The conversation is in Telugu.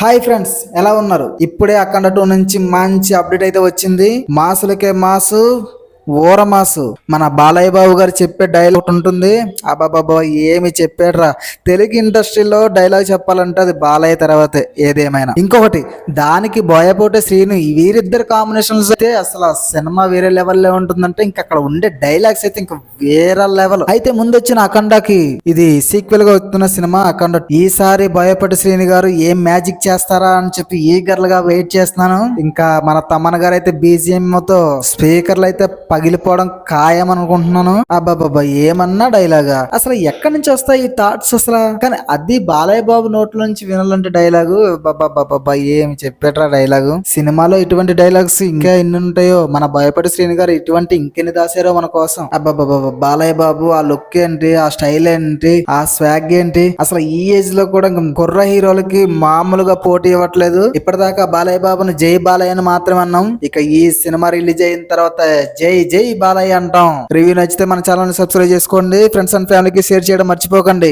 హాయ్ ఫ్రెండ్స్, ఎలా ఉన్నారు? ఇప్పుడే అఖండ 2 నుంచి మంచి అప్డేట్ అయితే వచ్చింది. మాసులకే మాసు, ఓర మాసు. మన బాలయ్య బాబు గారు చెప్పే డైలాగ్ ఒకటి ఉంటుంది. అబ్బాబాబా ఏమి చెప్పాడ్రా. తెలుగు ఇండస్ట్రీలో డైలాగ్ చెప్పాలంటే అది బాలయ్య తర్వాతే ఏదేమైనా. ఇంకొకటి, దానికి బోయపోటే శ్రీను, వీరిద్దరు కాంబినేషన్స్ అయితే అసలు ఆ సినిమా వేరే లెవెల్లో ఉంటుందంటే ఇంకా అక్కడ ఉండే డైలాగ్స్ అయితే ఇంకా వేరే లెవెల్. అయితే ముందు వచ్చిన అఖండకి ఇది సీక్వెల్ గా వస్తున్న సినిమా అఖండ. ఈసారి బోయపాటి శ్రీను గారు ఏం మ్యాజిక్ చేస్తారా అని చెప్పి ఈగర్ల్ గా వెయిట్ చేస్తున్నాను. ఇంకా మన తమన్ గారు అయితే బీజిఎం తో స్పీకర్లు అయితే పగిలిపోవడం ఖాయం అనుకుంటున్నాను. అబ్బాబాబా ఏమన్నా డైలాగా, అసలు ఎక్కడి నుంచి వస్తాయి ఈ థాట్స్ అసలు? కానీ అది బాలయ్య బాబు నోట్ల నుంచి వినాలంటే డైలాగు బాబా ఏమి చెప్పేట్రా డైలాగు. సినిమాలో ఇటువంటి డైలాగ్స్ ఇంకా ఎన్ని ఉంటాయో, మన బోయపాటి శ్రీను గారు ఇటువంటి ఇంకెన్ని దాసారో మన కోసం. అబ్బాబాబా బాలయ్య బాబు ఆ లుక్ ఏంటి, ఆ స్టైల్ ఏంటి, ఆ స్వాగ్ ఏంటి, అసలు ఈ ఏజ్ లో కూడా కుర్ర హీరోలకి మామూలుగా పోటీ ఇవ్వట్లేదు. ఇప్పటిదాకా బాలయ్య బాబుని జై బాలయ్య అని మాత్రమే అన్నాం. ఇక ఈ సినిమా రిలీజ్ అయిన తర్వాత జై జై బాలయ్య అంటాం. రివ్యూ నచ్చితే మన ఛానల్ ని సబ్స్క్రైబ్ చేసుకోండి. ఫ్రెండ్స్ అండ్ ఫ్యామిలీకి షేర్ చేయడం మర్చిపోకండి.